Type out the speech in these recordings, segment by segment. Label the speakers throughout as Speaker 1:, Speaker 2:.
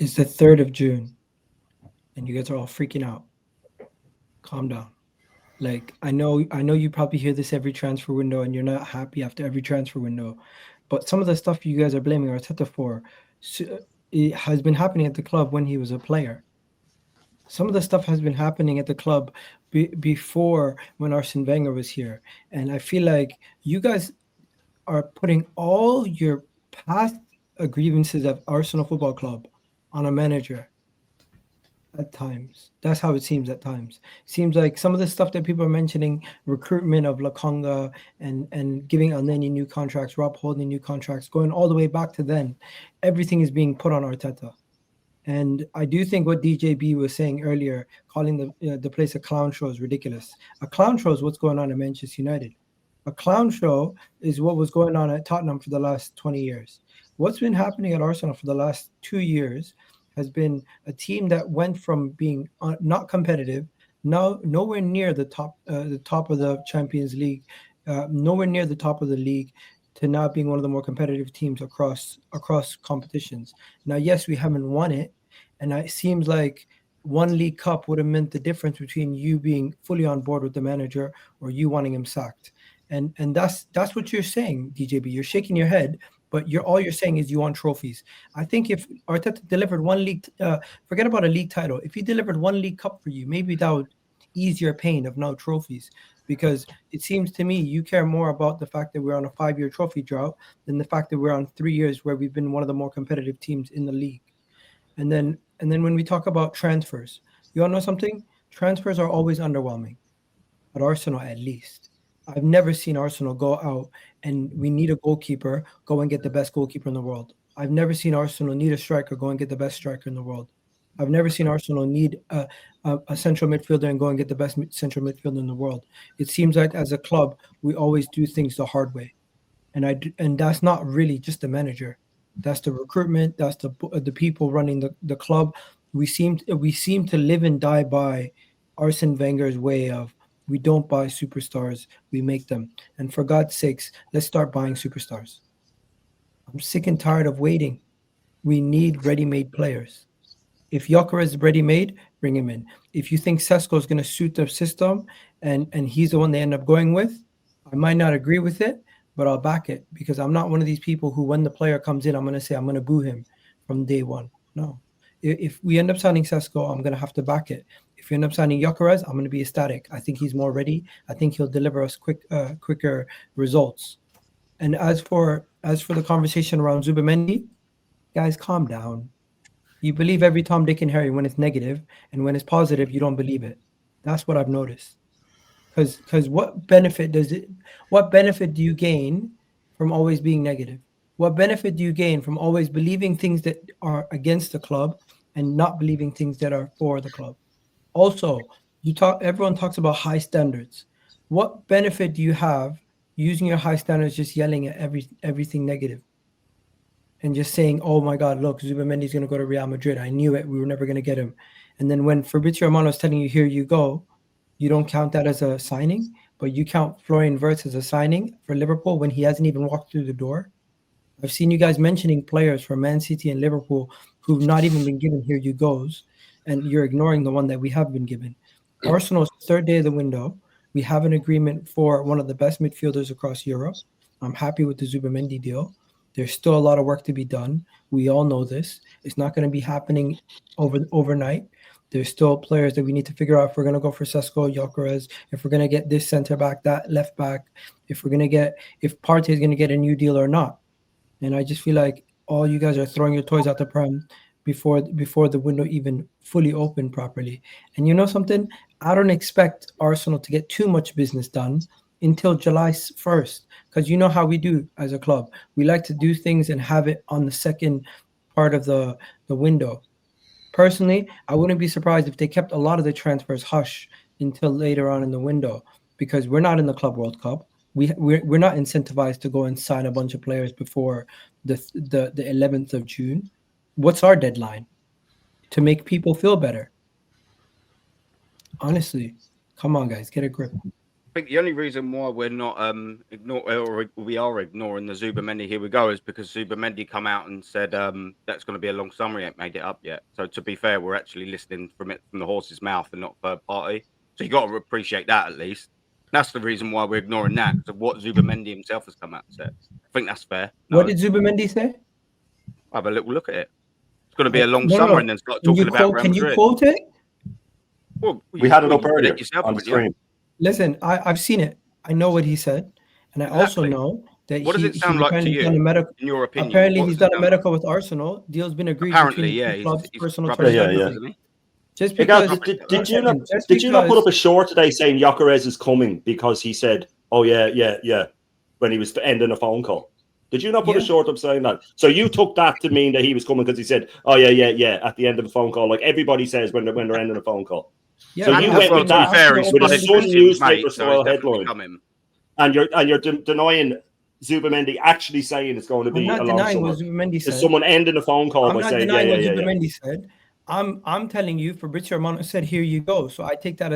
Speaker 1: It's the 3rd of June, and you guys are all freaking out. Calm down. Like I know you probably hear this every transfer window, and you're not happy after every transfer window. But some of the stuff you guys are blaming Arteta for, it has been happening at the club when he was a player. Some of the stuff has been happening at the club before when Arsene Wenger was here, and I feel like you guys are putting all your past grievances of Arsenal Football Club on a manager at times. That's how it seems at times. Seems like some of the stuff that people are mentioning, recruitment of Lakonga and giving Elneny new contracts, Rob Holding new contracts, going all the way back to then, everything is being put on Arteta. And I do think what DJB was saying earlier, calling the place a clown show, is ridiculous. A clown show is what's going on at Manchester United. A clown show is what was going on at Tottenham for the last 20 years. What's been happening at Arsenal for the last 2 years has been a team that went from being not competitive, now nowhere near the top of the Champions League, nowhere near the top of the league, to now being one of the more competitive teams across competitions. Now, yes, we haven't won it, and it seems like one League Cup would have meant the difference between you being fully on board with the manager or you wanting him sacked. And that's what you're saying, DJB. You're shaking your head, but you're saying is you want trophies. I think if Arteta delivered one league, forget about a league title. If he delivered one League Cup for you, maybe that would ease your pain of no trophies. Because it seems to me you care more about the fact that we're on a 5-year trophy drought than the fact that we're on 3 years where we've been one of the more competitive teams in the league. And then when we talk about transfers, you all know something? Transfers are always underwhelming. At Arsenal, at least. I've never seen Arsenal go out and we need a goalkeeper, go and get the best goalkeeper in the world. I've never seen Arsenal need a striker, go and get the best striker in the world. I've never seen Arsenal need a central midfielder and go and get the best central midfielder in the world. It seems like as a club, we always do things the hard way, and that's not really just the manager. That's the recruitment. That's the people running the club. We seem to live and die by Arsene Wenger's way of we don't buy superstars, we make them. And for God's sakes, let's start buying superstars. I'm sick and tired of waiting. We need ready-made players. If Joker is ready-made, bring him in. If you think Sesko is going to suit the system and he's the one they end up going with, I might not agree with it, but I'll back it because I'm not one of these people who, when the player comes in, I'm going to say I'm going to boo him from day one. No. If we end up signing Sesko, I'm going to have to back it. If we end up signing Jokeres, I'm going to be ecstatic. I think he's more ready. I think he'll deliver us quicker results. And as for the conversation around Zubimendi, guys, calm down. You believe every Tom, Dick, and Harry when it's negative, and when it's positive, you don't believe it. That's what I've noticed. Because what benefit do you gain from always being negative? What benefit do you gain from always believing things that are against the club and not believing things that are for the club? Also, everyone talks about high standards. What benefit do you have using your high standards just yelling at everything negative and just saying, "Oh my God, look, Zubimendi's going to go to Real Madrid. I knew it. We were never going to get him." And then when Fabrizio Romano is telling you, "Here you go," you don't count that as a signing, but you count Florian Wirtz as a signing for Liverpool when he hasn't even walked through the door. I've seen you guys mentioning players from Man City and Liverpool who've not even been given "Here you goes," and you're ignoring the one that we have been given. Arsenal's third day of the window. We have an agreement for one of the best midfielders across Europe. I'm happy with the Zubimendi deal. There's still a lot of work to be done. We all know this. It's not going to be happening overnight. There's still players that we need to figure out if we're going to go for Sesko, Gyökeres, if we're going to get this center back, that left back, if Partey is going to get a new deal or not. And I just feel like all you guys are throwing your toys out the pram before the window even fully opened properly. And you know something? I don't expect Arsenal to get too much business done until July 1st, because you know how we do as a club. We like to do things and have it on the second part of the window. Personally, I wouldn't be surprised if they kept a lot of the transfers hush until later on in the window, because we're not in the Club World Cup. We're not incentivized to go and sign a bunch of players before the 11th of June. What's our deadline? To make people feel better. Honestly, come on, guys, get a grip.
Speaker 2: think the only reason why we're not we are ignoring the Zubimendi here we go is because Zubimendi come out and said that's going to be a long summer. He ain't made it up yet. So to be fair, we're actually listening from the horse's mouth and not third party. So you got to appreciate that at least. That's the reason why we're ignoring that, because of what Zubimendi himself has come out and said. I think that's fair. No,
Speaker 1: What did Zubimendi say?
Speaker 2: have a little look at it. It's going to be a long summer, and then start
Speaker 1: Can
Speaker 2: talking about Real
Speaker 1: Can you
Speaker 2: Madrid.
Speaker 1: quote it?
Speaker 2: Well,
Speaker 3: We had it up
Speaker 2: you read
Speaker 3: earlier
Speaker 2: yourself,
Speaker 3: on the
Speaker 2: haven't you?
Speaker 3: stream.
Speaker 1: Listen, I've seen it. I know what he said, and I also
Speaker 2: Exactly.
Speaker 1: know that
Speaker 2: What does it sound
Speaker 1: he's
Speaker 2: like to
Speaker 1: apparently
Speaker 2: you,
Speaker 1: done a medical.
Speaker 2: in your opinion?
Speaker 1: Apparently,
Speaker 2: What
Speaker 1: he's
Speaker 2: does it
Speaker 1: done a
Speaker 2: sound like?
Speaker 1: medical with Arsenal. Deal's been agreed
Speaker 2: Apparently,
Speaker 1: between the
Speaker 2: yeah,
Speaker 1: two clubs.
Speaker 2: he's
Speaker 1: Personal
Speaker 2: rubbish
Speaker 1: terms,
Speaker 3: Yeah,
Speaker 1: and
Speaker 3: yeah.
Speaker 1: everything.
Speaker 2: isn't he?
Speaker 1: Just
Speaker 3: Egal,
Speaker 1: because.
Speaker 3: did you not
Speaker 1: just
Speaker 3: did you not put up a
Speaker 1: because-
Speaker 3: short today saying Gyökeres is coming because he said, "Oh yeah," when he was ending a phone call? Did you not put a
Speaker 1: Yeah.
Speaker 3: short up saying that? So you took that to mean that he was coming because he said, "Oh yeah," at the end of a phone call, like everybody says when they're ending a phone call.
Speaker 1: Yeah,
Speaker 3: So
Speaker 1: and
Speaker 3: you
Speaker 1: that's
Speaker 3: went
Speaker 1: what
Speaker 3: with
Speaker 1: we're
Speaker 3: that
Speaker 2: fair,
Speaker 1: asking
Speaker 2: he's
Speaker 3: with a
Speaker 1: all
Speaker 2: played
Speaker 3: Sun
Speaker 2: his
Speaker 3: newspaper
Speaker 2: mate, so
Speaker 3: style
Speaker 2: he's definitely
Speaker 3: headline,
Speaker 2: coming.
Speaker 3: and you're denying Zubimendi actually saying it's going to be
Speaker 1: I'm not
Speaker 3: a long
Speaker 1: denying
Speaker 3: summer.
Speaker 1: what Zubimendi
Speaker 3: Is
Speaker 1: said.
Speaker 3: someone ending a phone call
Speaker 1: I'm
Speaker 3: by
Speaker 1: not
Speaker 3: saying,
Speaker 1: denying what
Speaker 3: yeah.
Speaker 1: Zubimendi said. I'm telling you, Fabrizio Romano said, "Here you go." So I take that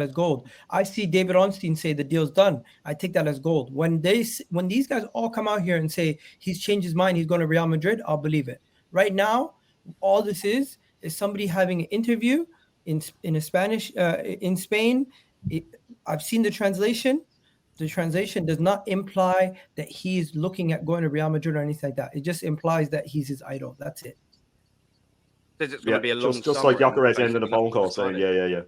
Speaker 1: as gold. I see David Ornstein say the deal's done. I take that as gold. When these guys all come out here and say he's changed his mind, he's going to Real Madrid, I'll believe it. Right now, all this is somebody having an interview in a Spanish in Spain. I've seen the translation. The translation does not imply that he's looking at going to Real Madrid or anything like that. It just implies that he's his idol. That's it.
Speaker 2: Says it's going to be a long
Speaker 3: just
Speaker 2: summer.
Speaker 3: like Gyökeres
Speaker 2: and
Speaker 3: ending a
Speaker 2: basically
Speaker 3: phone call
Speaker 2: nothing's
Speaker 3: saying,
Speaker 2: decided.
Speaker 3: yeah.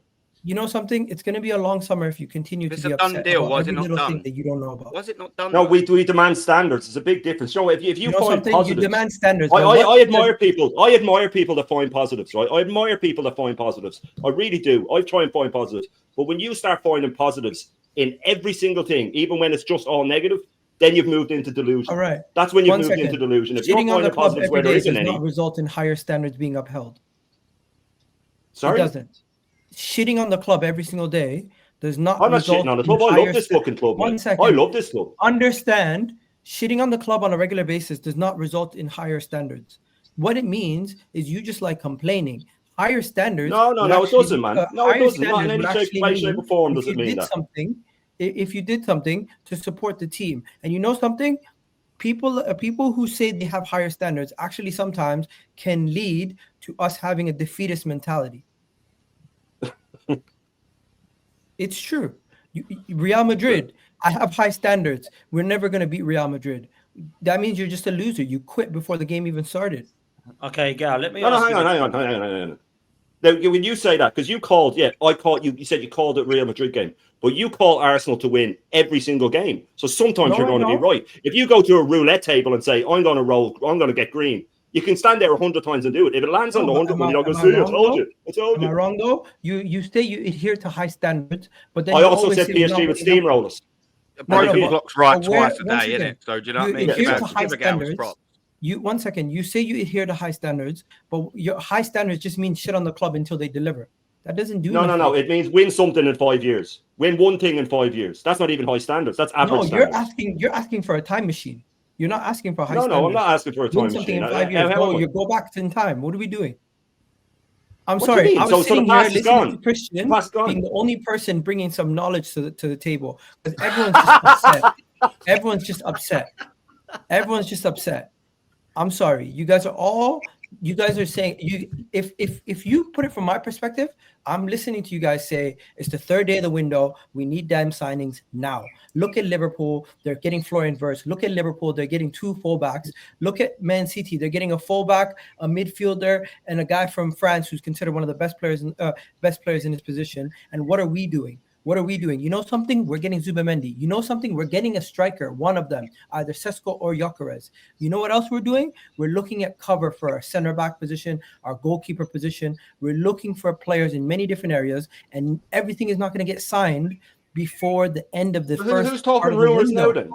Speaker 1: You know something? It's going to be a long summer if you continue
Speaker 2: It's
Speaker 1: to be
Speaker 2: a done
Speaker 1: upset
Speaker 2: deal.
Speaker 1: about
Speaker 2: Why is
Speaker 1: every
Speaker 2: it not
Speaker 1: little thing
Speaker 2: done?
Speaker 1: that you don't know about.
Speaker 2: Why is it not done?
Speaker 3: No,
Speaker 2: though?
Speaker 3: we demand standards. It's a big difference. So if you
Speaker 1: know
Speaker 3: find
Speaker 1: something?
Speaker 3: positives,
Speaker 1: You demand standards.
Speaker 3: I admire people. I admire people that find positives, right? I admire people that find positives. I really do. I try and find positives. But when you start finding positives in every single thing, even when it's just all negative, then you've moved into delusion.
Speaker 1: All right.
Speaker 3: That's when you've
Speaker 1: One
Speaker 3: moved
Speaker 1: second.
Speaker 3: into delusion. If
Speaker 1: Shitting
Speaker 3: you're
Speaker 1: on the
Speaker 3: finding
Speaker 1: club
Speaker 3: positives
Speaker 1: every
Speaker 3: where there
Speaker 1: day
Speaker 3: isn't
Speaker 1: does
Speaker 3: any,
Speaker 1: not result in higher standards being upheld.
Speaker 3: sorry,
Speaker 1: It doesn't. Shitting on the club every single day does not
Speaker 3: I'm not
Speaker 1: result
Speaker 3: shitting on the
Speaker 1: in
Speaker 3: club. I
Speaker 1: higher
Speaker 3: love this fucking club,
Speaker 1: One
Speaker 3: man.
Speaker 1: second.
Speaker 3: I love this club.
Speaker 1: Understand, shitting on the club on a regular basis does not result in higher standards. What it means is you just like complaining. Higher standards.
Speaker 3: No, it doesn't, man. No, it doesn't. Not in any shape, or form does it mean that.
Speaker 1: If you did something to support the team, and you know something, people who say they have higher standards actually sometimes can lead to us having a defeatist mentality. It's true. Real Madrid, I have high standards. We're never going to beat Real Madrid. That means you're just a loser. You quit before the game even started.
Speaker 4: Okay, Gal, let me
Speaker 3: No,
Speaker 4: ask
Speaker 3: hang on. Now, when you say that, because you called, I called you. You said you called it Real Madrid game, but you call Arsenal to win every single game. So sometimes you're going to be right. If you go to a roulette table and say, "I'm going to roll, I'm going to get green," you can stand there 100 times and do it. If it lands on the 100 one, you're going to say, "I told you."
Speaker 1: Am I wrong though? You say you adhere to high standards, but then
Speaker 3: I also said PSG would steamroll us.
Speaker 2: Broken clock's right twice a day, isn't it? So do you know what I mean?
Speaker 1: Adhere to high standards. One second. You say you adhere to high standards, but your high standards just mean shit on the club until they deliver. That doesn't do nothing.
Speaker 3: No. It means win something in 5 years. Win one thing in 5 years. That's not even high standards. That's average standards.
Speaker 1: You're asking for a time machine. You're not asking for high standards.
Speaker 3: No, I'm not asking for a time machine.
Speaker 1: In 5 years. You go back in time. What are we doing? I'm
Speaker 3: what
Speaker 1: sorry. I was sitting here listening to Christian being the only person bringing some knowledge to the table, because everyone's just upset. Everyone's just upset. I'm sorry. You guys are saying if you put it from my perspective, I'm listening to you guys say it's the third day of the window. We need damn signings now. Look at Liverpool. They're getting Florian Wirtz. Look at Liverpool. They're getting 2 fullbacks. Look at Man City. They're getting a fullback, a midfielder, and a guy from France who's considered one of the best players in his position. And what are we doing? You know something? We're getting Zubimendi. You know something? We're getting a striker, one of them, either Sesko or Gyökeres. You know what else we're doing? We're looking at cover for our center back position, our goalkeeper position. We're looking for players in many different areas, and everything is not going to get signed before the end of the first.
Speaker 3: Who's talking rumors now then?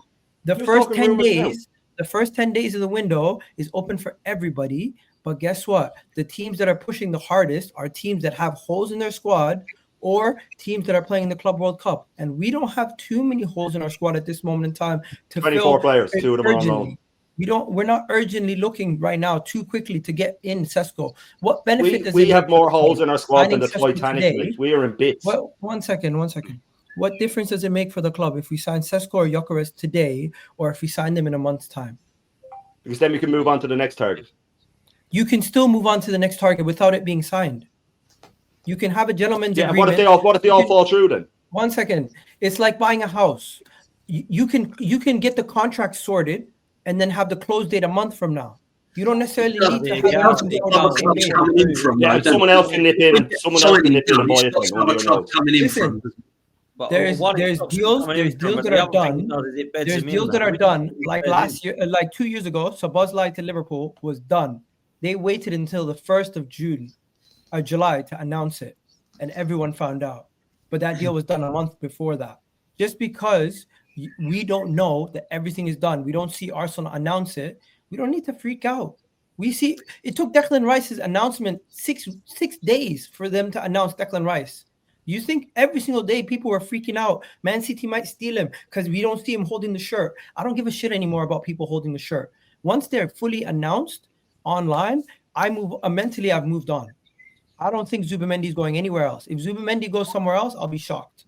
Speaker 1: The first 10 days. The first 10 days of the window is open for everybody. But guess what? The teams that are pushing the hardest are teams that have holes in their squad, or teams that are playing the Club World Cup. And we don't have too many holes in our squad at this moment in time to
Speaker 3: 24 players, 2 of them are on loan.
Speaker 1: We're not urgently looking right now too quickly to get in Sesko. What benefit does
Speaker 3: we have more holes in our squad than the Titanic fleet. We are in bits.
Speaker 1: Well, one second. What difference does it make for the club if we sign Sesko or Gyökeres today, or if we sign them in a month's time?
Speaker 3: Because then we can move on to the next target.
Speaker 1: You can still move on to the next target without it being signed. You can have a gentleman's agreement.
Speaker 3: What if they all fall through then?
Speaker 1: 1 second. It's like buying a house. You can get the contract sorted and then have the close date a month from now. You don't necessarily need to have
Speaker 3: someone else can nip in. Someone else can nip in and buy it.
Speaker 1: There's deals that are done. There's deals that are done. Like last year, like 2 years ago, Szoboszlai to Liverpool was done. They waited until the 1st of July to announce it, and everyone found out. But that deal was done a month before that. Just because we don't know that everything is done, we don't see Arsenal announce it, we don't need to freak out. We see it took Declan Rice's announcement six days for them to announce Declan Rice. You think every single day people were freaking out, Man City might steal him because we don't see him holding the shirt. I don't give a shit anymore about people holding the shirt. Once they're fully announced online, mentally I've moved on. I don't think Zubimendi is going anywhere else. If Zubimendi goes somewhere else, I'll be shocked.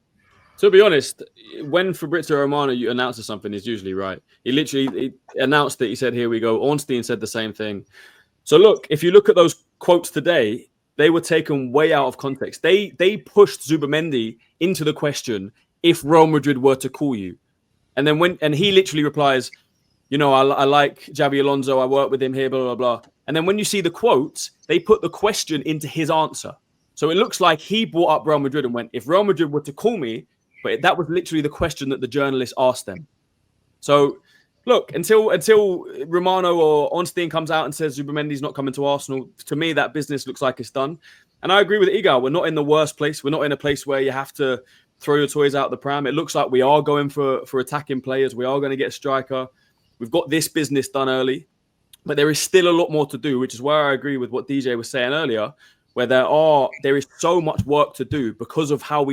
Speaker 4: To be honest, when Fabrizio Romano announces something, he's usually right. He announced it. He said, here we go. Ornstein said the same thing. So look, if you look at those quotes today, they were taken way out of context. They pushed Zubimendi into the question, if Real Madrid were to call you. And then he literally replies, I like Xabi Alonso. I work with him here, blah, blah, blah. And then when you see the quotes, they put the question into his answer. So it looks like he brought up Real Madrid and went, if Real Madrid were to call me, but that was literally the question that the journalist asked them. So look, until Romano or Ornstein comes out and says Zubimendi's not coming to Arsenal, to me, that business looks like it's done. And I agree with Egal. We're not in the worst place. We're not in a place where you have to throw your toys out the pram. It looks like we are going for attacking players. We are going to get a striker. We've got this business done early. But there is still a lot more to do, which is where I agree with what DJ was saying earlier, where there is so much work to do because of how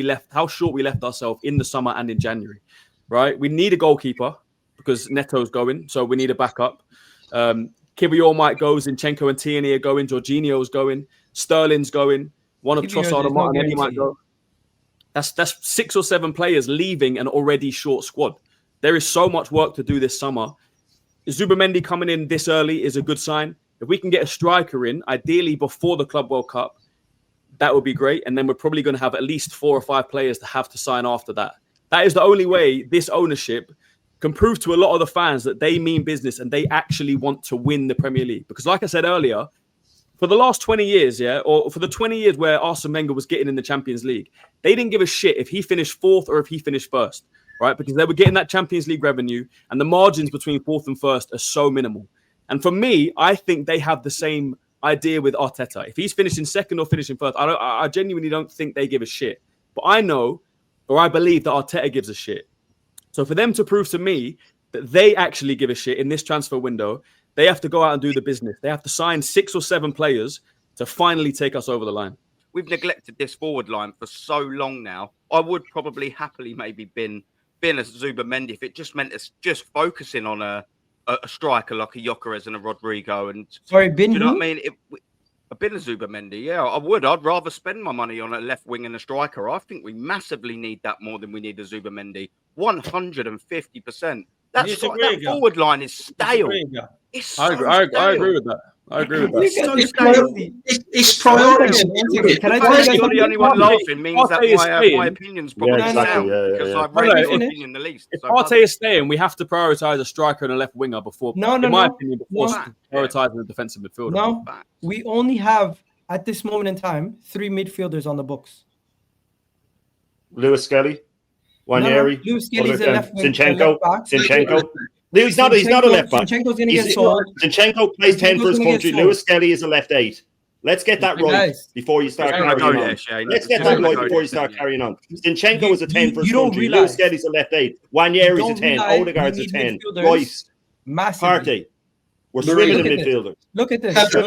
Speaker 4: short we left ourselves in the summer and in January, right? We need a goalkeeper because Neto's going, so we need a backup. Kiwior might go, Zinchenko and Tierney are going, Jorginho's going, Sterling's going, one of Trossard and Martinelli might go. That's 6 or 7 players leaving an already short squad. There is so much work to do this summer. Zubimendi coming in this early is a good sign. If we can get a striker in, ideally before the Club World Cup, that would be great. And then we're probably going to have at least 4 or 5 players to have to sign after that. That is the only way this ownership can prove to a lot of the fans that they mean business and they actually want to win the Premier League. Because like I said earlier, for the last 20 years, or for the 20 years where Arsene Wenger was getting in the Champions League, they didn't give a shit if he finished 4th or if he finished 1st. Right, because they were getting that Champions League revenue and the margins between 4th and 1st are so minimal. And for me, I think they have the same idea with Arteta. If he's finishing 2nd or finishing 1st, I genuinely don't think they give a shit. But I know, or I believe that Arteta gives a shit. So for them to prove to me that they actually give a shit in this transfer window, they have to go out and do the business. They have to sign 6 or 7 players to finally take us over the line.
Speaker 2: We've neglected this forward line for so long now. I would probably happily maybe been a Zubimendi if it just meant us just focusing on a striker like a Gyökeres and a Rodrigo. And
Speaker 1: sorry,
Speaker 2: do you know what I mean? I've been a Zubimendi, yeah, I would. I'd rather spend my money on a left wing and a striker. I think we massively need that more than we need a Zubimendi. 150%. That forward line is stale. It's so
Speaker 4: I agree with that.
Speaker 5: It's priorities.
Speaker 2: Can I tell you you're the only one laughing means that my opinion's probably sound because I've read your opinion the least.
Speaker 4: If Partey is staying, we have to prioritise a striker and a left winger before, in my opinion, before prioritising the defensive midfielder.
Speaker 1: No, we only have, at this moment in time, 3 midfielders on the books.
Speaker 3: Lewis Skelly, Wanyeri,
Speaker 1: Lewis Skelly's a left wing.
Speaker 3: Zinchenko. He's not a left back.
Speaker 1: Zinchenko's going to get sold.
Speaker 3: Zinchenko plays 10 for his country. Lewis Skelly is a left 8. Let's get that right before you start carrying on. Let's get that right before you start carrying on. Zinchenko is a 10 for his country. Lewis Skelly's a left 8. Wanyeri's a 10. Odegaard's a 10. Royce. Partey. We're swimming in midfielders.
Speaker 1: Look at this.
Speaker 5: He's a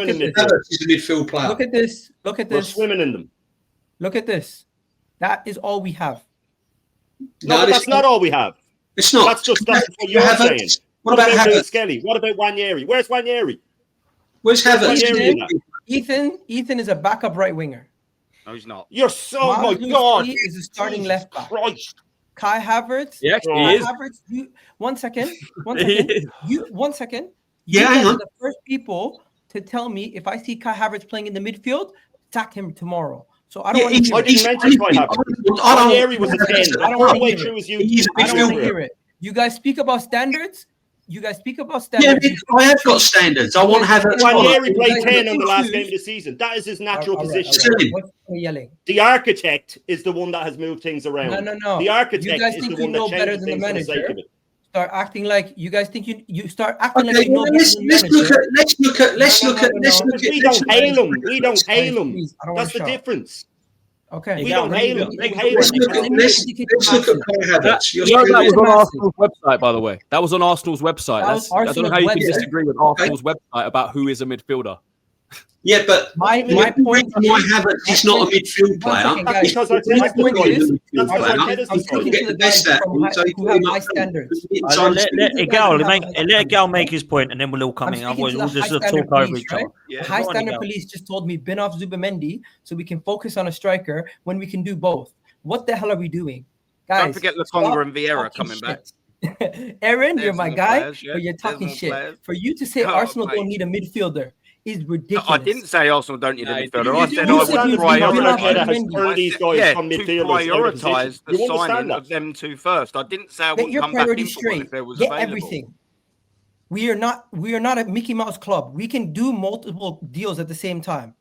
Speaker 5: midfield player.
Speaker 1: Look at this.
Speaker 3: We're swimming in them.
Speaker 1: Look at this. That is all we have.
Speaker 3: No, that's not all we have.
Speaker 5: It's not.
Speaker 3: That's what you're saying.
Speaker 5: What about
Speaker 3: Lewis Skelly? What about Wanyeri? Where's Wanyeri?
Speaker 5: Where's Havertz?
Speaker 1: Ethan is a backup right winger.
Speaker 2: No, he's not.
Speaker 3: You're so, my God.
Speaker 1: He is a starting left back.
Speaker 3: Christ.
Speaker 1: Kai Havertz.
Speaker 4: He actually
Speaker 1: Kai
Speaker 4: is.
Speaker 1: Havertz. One second.
Speaker 4: He is.
Speaker 1: One second.
Speaker 5: Yeah,
Speaker 1: You
Speaker 5: hang
Speaker 1: guys
Speaker 5: on.
Speaker 1: are the first people to tell me if I see Kai Havertz playing in the midfield, sack him tomorrow. So I don't want to hear
Speaker 3: I
Speaker 1: it.
Speaker 3: didn't mention Kai Havertz. Ranieri was a 10.
Speaker 1: I don't
Speaker 3: All
Speaker 1: want
Speaker 3: the
Speaker 1: to
Speaker 3: way
Speaker 1: hear
Speaker 3: through
Speaker 1: it.
Speaker 3: his youth.
Speaker 5: He's a
Speaker 1: I don't want to
Speaker 5: midfielder.
Speaker 1: hear it. You guys speak about standards.
Speaker 5: Yeah,
Speaker 1: You
Speaker 5: I have got standards. I want to have a.
Speaker 3: Ranieri played
Speaker 1: guys
Speaker 3: 10 on the last
Speaker 1: choose-
Speaker 3: game of the season. That is his natural
Speaker 1: All right,
Speaker 3: position.
Speaker 1: all right. What's yelling?
Speaker 3: The architect is the one that has moved things around.
Speaker 1: No.
Speaker 3: The architect
Speaker 1: You guys
Speaker 3: is
Speaker 1: think
Speaker 3: the
Speaker 1: you
Speaker 3: one that
Speaker 1: know better
Speaker 3: changes
Speaker 1: than the
Speaker 3: things for the sake
Speaker 1: manager?
Speaker 3: of it.
Speaker 1: Start acting like you guys think you start acting
Speaker 5: Okay,
Speaker 1: like you know
Speaker 5: well,
Speaker 1: better
Speaker 5: let's
Speaker 1: than the
Speaker 5: look
Speaker 1: manager.
Speaker 5: at let's look at
Speaker 3: Because we don't hail him. We don't hail him.
Speaker 1: Please, I don't
Speaker 3: That's the
Speaker 1: wanna shout.
Speaker 3: difference.
Speaker 1: Okay.
Speaker 3: We don't hail him. They hail
Speaker 5: Let's
Speaker 3: him.
Speaker 5: look at let's look at Kai Havertz. You're
Speaker 4: You know, that was
Speaker 5: saying-
Speaker 4: on Arsenal's website, by the way. That was on Arsenal's website.
Speaker 1: That was
Speaker 4: I don't know how you can
Speaker 1: Arsenal's website.
Speaker 4: disagree with Arsenal's website about who is a midfielder.
Speaker 5: Yeah, but
Speaker 1: My
Speaker 5: my
Speaker 1: point
Speaker 5: why
Speaker 1: is-
Speaker 5: Havertz is not a midfield
Speaker 1: One
Speaker 5: player.
Speaker 1: second, guys.
Speaker 3: That's because
Speaker 5: He's
Speaker 3: Arteta's
Speaker 5: not
Speaker 1: point
Speaker 3: destroyed
Speaker 1: is-
Speaker 3: him. That's because
Speaker 5: I'm
Speaker 3: Arteta's
Speaker 1: I'm
Speaker 3: destroyed
Speaker 1: speaking
Speaker 3: him.
Speaker 1: to the
Speaker 5: Get the best
Speaker 1: guys
Speaker 5: out
Speaker 1: from
Speaker 5: of him, so he
Speaker 1: who
Speaker 5: put
Speaker 1: have
Speaker 5: him
Speaker 1: high
Speaker 5: up front.
Speaker 1: standards.
Speaker 6: Let Egal make his point, and then we'll all come
Speaker 1: I'm
Speaker 6: in.
Speaker 1: speaking
Speaker 6: Otherwise,
Speaker 1: to
Speaker 6: we'll
Speaker 1: the
Speaker 6: just
Speaker 1: high
Speaker 6: talk
Speaker 1: standard
Speaker 6: over
Speaker 1: police,
Speaker 6: each
Speaker 1: right?
Speaker 6: other.
Speaker 2: Yeah.
Speaker 1: The high
Speaker 6: Go on,
Speaker 1: standard
Speaker 6: Egal.
Speaker 1: police just told me bin off Zubimendi so we can focus on a striker when we can do both. What the hell are we doing? Guys,
Speaker 2: Don't forget Lokonga and Vieira coming back.
Speaker 1: back. Aaron, you're
Speaker 2: There's
Speaker 1: my
Speaker 2: more
Speaker 1: guy,
Speaker 2: players, yeah.
Speaker 1: but you're
Speaker 2: There's
Speaker 1: talking
Speaker 2: more
Speaker 1: shit.
Speaker 2: players.
Speaker 1: For you to say
Speaker 2: Oh,
Speaker 1: Arsenal
Speaker 2: mate.
Speaker 1: don't need a midfielder is ridiculous.
Speaker 2: No, I didn't say Arsenal don't need a
Speaker 4: No,
Speaker 2: midfielder.
Speaker 4: you
Speaker 2: I
Speaker 4: did.
Speaker 2: said
Speaker 1: You
Speaker 2: I
Speaker 1: said
Speaker 2: would
Speaker 1: you've been off
Speaker 2: prioritise.
Speaker 3: Arteta has
Speaker 1: Zubimendi.
Speaker 3: turned these guys
Speaker 2: Yeah,
Speaker 3: from
Speaker 2: to
Speaker 3: midfielders out of position.
Speaker 2: prioritise the
Speaker 3: You understand
Speaker 2: signing
Speaker 3: that?
Speaker 2: of them two first. I didn't say I
Speaker 1: Get
Speaker 2: wouldn't
Speaker 1: your
Speaker 2: come back
Speaker 1: priorities
Speaker 2: in for one
Speaker 1: straight.
Speaker 2: if there was
Speaker 1: Get
Speaker 2: available.
Speaker 1: everything. We are not a Mickey Mouse club. We can do multiple deals at the same time.